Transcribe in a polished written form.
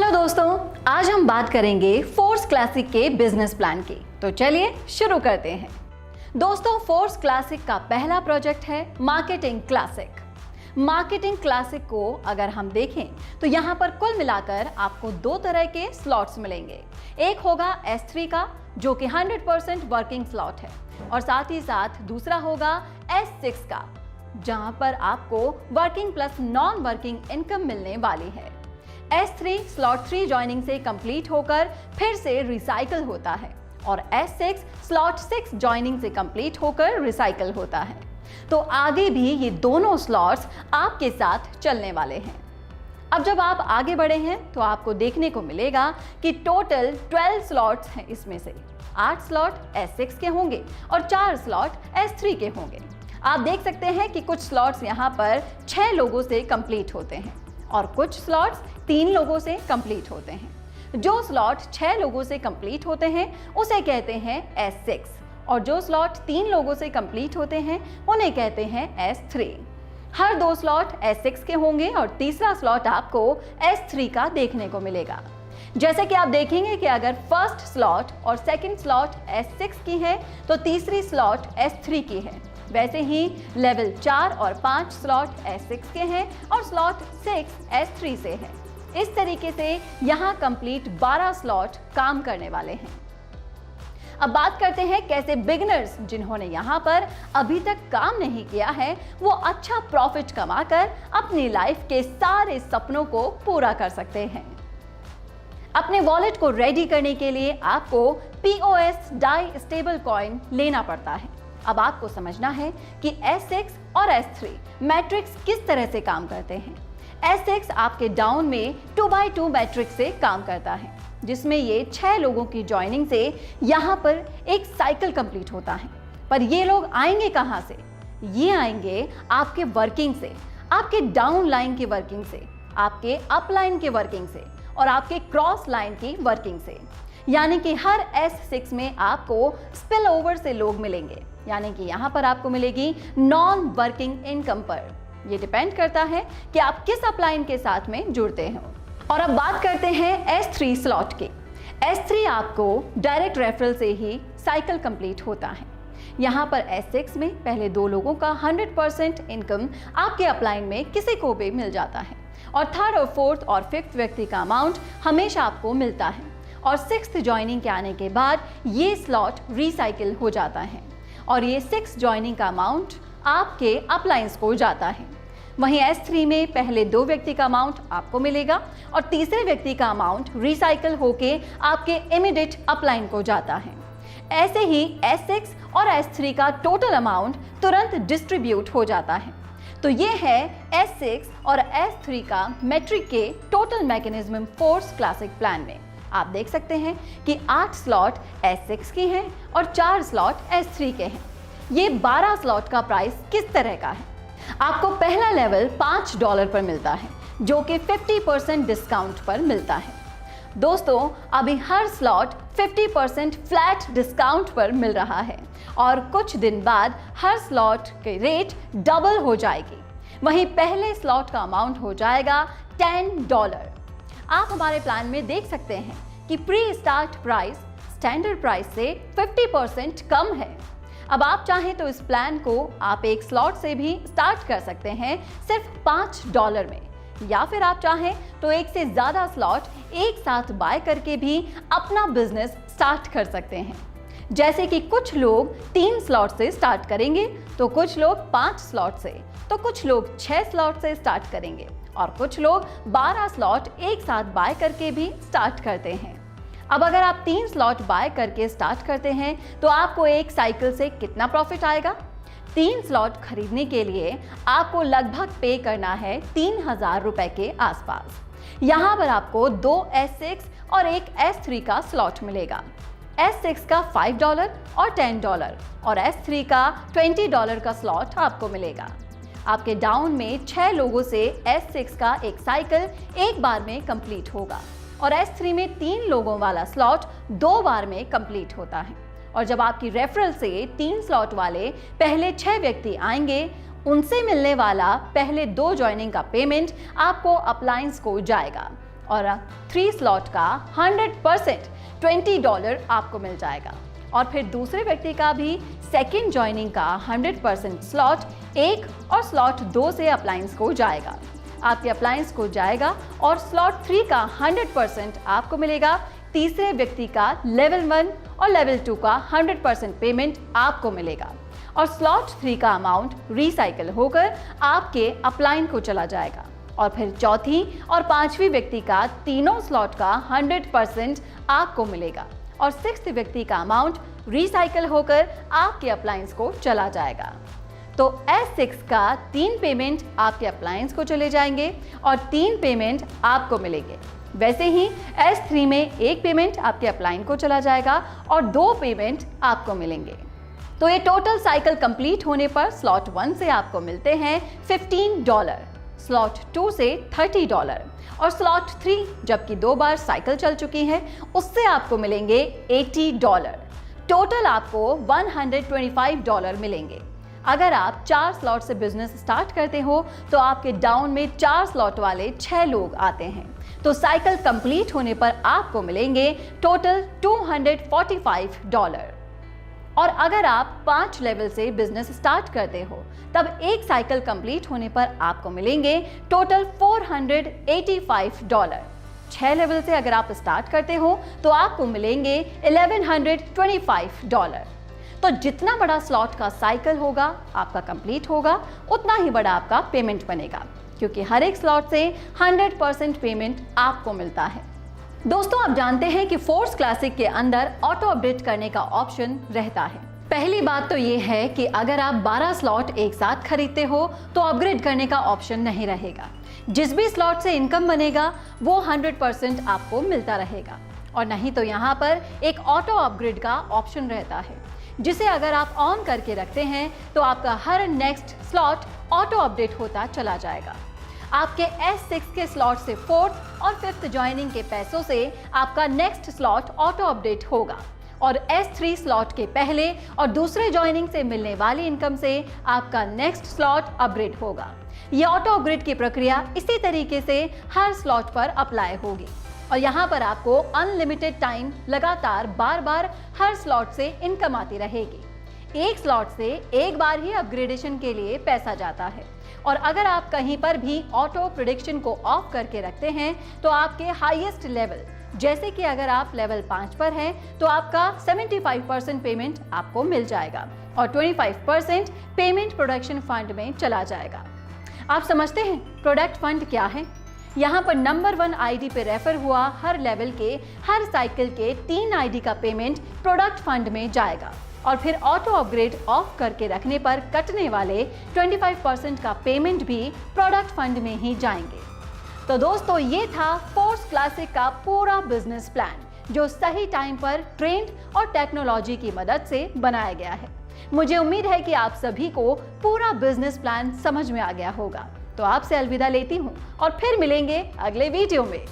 Hello दोस्तों, आज हम बात करेंगे फोर्स क्लासिक के बिजनेस प्लान की। तो चलिए शुरू करते हैं। दोस्तों, फोर्स क्लासिक का पहला प्रोजेक्ट है मार्केटिंग क्लासिक। मार्केटिंग क्लासिक को अगर हम देखें तो यहाँ पर कुल मिलाकर आपको दो तरह के स्लॉट्स मिलेंगे। एक होगा S3 का जो कि 100% वर्किंग स्लॉट है, और साथ ही साथ दूसरा होगा S6 का जहाँ पर आपको working plus non working income मिलने वाली है। S3 स्लॉट 3 ज्वाइनिंग से कंप्लीट होकर फिर से रिसाइकल होता है, और S6 स्लॉट 6 ज्वाइनिंग से कंप्लीट होकर रिसाइकल होता है। तो आगे भी ये दोनों स्लॉट्स आपके साथ चलने वाले हैं। अब जब आप आगे बढ़े हैं तो आपको देखने को मिलेगा कि टोटल 12 स्लॉट्स हैं। इसमें से 8 स्लॉट S6 के होंगे और 4 स्लॉट S3 के होंगे। आप देख सकते हैं कि कुछ स्लॉट्स यहाँ पर 6 लोगों से कंप्लीट होते हैं और कुछ स्लॉट्स 3 लोगों से कंप्लीट होते हैं। जो स्लॉट 6 लोगों से कंप्लीट होते हैं उसे कहते हैं S6, और जो स्लॉट 3 लोगों से कंप्लीट होते हैं उन्हें कहते हैं S3। हर 2 स्लॉट S6 के होंगे और तीसरा स्लॉट आपको S3 का देखने को मिलेगा। जैसे कि आप देखेंगे कि अगर फर्स्ट स्लॉट और सेकंड स्लॉट S6 की है तो तीसरी स्लॉट S3 की है। वैसे ही लेवल 4 और 5 स्लॉट S6 के हैं और स्लॉट 6 S3 से है। इस तरीके से यहाँ कंप्लीट 12 स्लॉट काम करने वाले हैं। अब बात करते हैं कैसे बिगिनर्स जिन्होंने यहाँ पर अभी तक काम नहीं किया है वो अच्छा प्रॉफिट कमाकर अपनी लाइफ के सारे सपनों को पूरा कर सकते हैं। अपने वॉलेट को रेडी करने के लिए आपको POS डाई स्टेबल कॉइन लेना पड़ता है। अब आपको समझना है कि S6 और S3 मैट्रिक्स किस तरह से काम करते हैं। S6 आपके डाउन में 2x2 मैट्रिक्स से काम करता है, जिसमें ये 6 लोगों की ज्वाइनिंग से यहाँ पर एक साइकिल कंप्लीट होता है। पर ये लोग आएंगे कहाँ से? ये आएंगे आपके वर्किंग से, आपके डाउन लाइन की वर्किंग से, आपके अप लाइन की वर्किंग से और आपके क्रॉस लाइन की वर्किंग से। यानी कि हर S6 में आपको स्पिल ओवर से लोग मिलेंगे, यानी कि यहाँ पर आपको मिलेगी नॉन वर्किंग इनकम पर। ये डिपेंड करता है कि आप किस अपलाइन के साथ में जुड़ते हो। और अब बात करते हैं S3 स्लॉट की। S3 आपको डायरेक्ट रेफरल से ही साइकिल कंप्लीट होता है। यहाँ पर S6 में पहले 2 लोगों का 100% इनकम आपके अपलाइन में किसी को भी मिल जाता है, और थर्ड और फोर्थ और फिफ्थ व्यक्ति का अमाउंट हमेशा आपको मिलता है, और 6th ज्वाइनिंग के आने के बाद ये स्लॉट रिसाइकिल हो जाता है और ये 6 ज्वाइनिंग का अमाउंट आपके अपलाइंस को जाता है। वहीं S3 में पहले 2 व्यक्ति का अमाउंट आपको मिलेगा और तीसरे व्यक्ति का अमाउंट रिसाइकिल होके आपके इमीडिएट अपलाइन को जाता है। ऐसे ही S6 और S3 का टोटल अमाउंट तुरंत डिस्ट्रीब्यूट हो जाता है। तो ये है S6 और S3 का मैट्रिक के total mechanism force classic plan में। आप देख सकते हैं कि 8 स्लॉट S6 की हैं और 4 स्लॉट S3 के हैं। ये 12 स्लॉट का प्राइस किस तरह का है? आपको पहला लेवल $5 पर मिलता है, जो कि 50% डिस्काउंट पर मिलता है। दोस्तों, अभी हर स्लॉट 50% फ्लैट डिस्काउंट पर मिल रहा है और कुछ दिन बाद हर स्लॉट के रेट डबल हो जाएगी। वहीं पहले स्लॉट का अमाउंट हो जाएगा $10। आप हमारे प्लान में देख सकते हैं कि pre start price standard price से 50% कम है। अब आप चाहें तो इस प्लान को आप एक स्लॉट से भी स्टार्ट कर सकते हैं सिर्फ $5 में, या फिर आप चाहें तो एक से ज़्यादा स्लॉट एक साथ बाय करके भी अपना बिजनेस स्टार्ट कर सकते हैं। जैसे कि कुछ लोग 3 स्लॉट से स्टार्ट करेंगे, तो कुछ लोग 5 स्लॉट से, तो कुछ लोग 6 स्लॉट से स्टार्ट करेंगे और कुछ लोग 12 स्लॉट एक साथ बाय करके भी स्टार्ट करते हैं। अब अगर आप 3 स्लॉट बाय करके स्टार्ट करते हैं तो आपको एक साइकिल से कितना प्रॉफिट आएगा? 3 स्लॉट खरीदने के लिए आपको लगभग पे करना है 3000 रुपए के आसपास। यहाँ पर आपको 2 S6 और एक S3 का स्लॉट मिलेगा। S6 का $5 और $10 और S3 का $20 का स्लॉट आपको मिलेगा। आपके डाउन में 6 लोगों से S6 का एक साइकिल एक बार में कंप्लीट होगा और S3 में 3 लोगों वाला स्लॉट 2 बार में कंप्लीट होता है। और जब आपकी रेफरल से 3 स्लॉट वाले पहले 6 व्यक्ति आएंगे, उनसे मिलने वाला पहले 2 ज्वाइनिंग का पेमेंट आपको अपलायंस को जाएगा और 3 स्लॉट का 100% $20 आपको मिल जाएगा। और फिर दूसरे व्यक्ति का भी सेकेंड ज्वाइनिंग का 100% स्लॉट 1 और स्लॉट 2 से अप्लायंस को जाएगा। आपके अप्लायंस को जाएगा और स्लॉट 3 का 100% आपको मिलेगा। तीसरे व्यक्ति का लेवल 1 और लेवल 2 का 100% पेमेंट आपको मिलेगा और स्लॉट 3 का अमाउंट रिसाइकल होकर आपके अप्लायंस को चला जाएगा। और फिर चौथी और पांचवी व्यक्ति का तीनों स्लॉट का 100% आपको मिलेगा और सिक्स्थ व्यक्ति का अमाउंट रिसाइकल होकर आपके अप्लायंस को चला जाएगा। तो S6 का 3 पेमेंट आपके अप्लायंस को चले जाएंगे और 3 पेमेंट आपको मिलेंगे। वैसे ही S3 में 1 पेमेंट आपके अप्लायंस को चला जाएगा और 2 पेमेंट आपको मिलेंगे। तो ये टोटल साइकिल कंप्लीट होने पर स्लॉट 1 से आपको मिलते हैं $15, स्लॉट 2 से $30 और स्लॉट 3 जबकि 2 बार साइकिल चल चुकी है उससे आपको मिलेंगे $80। टोटल आपको $125 मिलेंगे। अगर आप 4 स्लॉट से बिजनेस स्टार्ट करते हो तो आपके डाउन में 4 स्लॉट वाले 6 लोग आते हैं, तो साइकिल कंप्लीट होने पर आपको मिलेंगे टोटल $245। और अगर आप 5 लेवल से बिजनेस स्टार्ट करते हो तब एक साइकिल कंप्लीट होने पर आपको मिलेंगे टोटल $485। 6 लेवल से अगर आप स्टार्ट करते हो तो आपको मिलेंगे $1125। तो जितना बड़ा स्लॉट का साइकिल होगा आपका कंप्लीट होगा उतना ही बड़ा आपका पेमेंट बनेगा, क्योंकि हर एक स्लॉट से 100% पेमेंट आपको मिलता है। दोस्तों, आप जानते हैं कि फोर्स क्लासिक के अंदर ऑटो अपडेट करने का ऑप्शन रहता है। पहली बात तो ये है कि अगर आप 12 स्लॉट एक साथ खरीदते हो तो अपग्रेड करने का ऑप्शन नहीं रहेगा। जिस भी स्लॉट से इनकम बनेगा वो 100% आपको मिलता रहेगा। और नहीं तो यहाँ पर एक ऑटो अपग्रेड का ऑप्शन रहता है, जिसे अगर आप ऑन करके रखते हैं तो आपका हर नेक्स्ट स्लॉट ऑटो अपडेट होता चला जाएगा। आपके S6 के स्लॉट से 4th और 5th ज्वाइनिंग के पैसों से आपका नेक्स्ट स्लॉट ऑटो अपडेट होगा और S3 स्लॉट के पहले और दूसरे ज्वाइनिंग से मिलने वाली इनकम से आपका नेक्स्ट स्लॉट अपग्रेड होगा। यह ऑटो अपग्रेड की प्रक्रिया इसी तरीके से हर स्लॉट पर अप्लाई होगी और यहाँ पर आपको अनलिमिटेड टाइम लगातार बार बार हर स्लॉट से इनकम आती रहेगी। एक स्लॉट से एक बार ही अपग्रेडेशन के लिए पैसा जाता है और अगर आप कहीं पर भी ऑटो प्रेडिक्शन को ऑफ करके रखते हैं तो आपके हाईएस्ट लेवल, जैसे कि अगर आप लेवल 5 पर हैं तो आपका 75% पेमेंट आपको मिल जाएगा और 25% पेमेंट प्रोडक्शन फंड में चला जाएगा। आप समझते हैं प्रोडक्ट फंड क्या है? यहाँ पर नंबर 1 आईडी पे रेफर हुआ हर लेवल के हर साइकिल के 3 आईडी का पेमेंट प्रोडक्ट फंड में जाएगा और फिर ऑटो अपग्रेड ऑफ करके रखने पर कटने वाले 25% का पेमेंट भी प्रोडक्ट फंड में ही जाएंगे। तो दोस्तों, ये था फोर्स क्लासिक का पूरा बिजनेस प्लान जो सही टाइम पर ट्रेंड और टेक्नोलॉजी की मदद से बनाया गया है। मुझे उम्मीद है कि आप सभी को पूरा बिजनेस प्लान समझ में आ गया होगा। तो आपसे अलविदा लेती हूँ और फिर मिलेंगे अगले वीडियो में।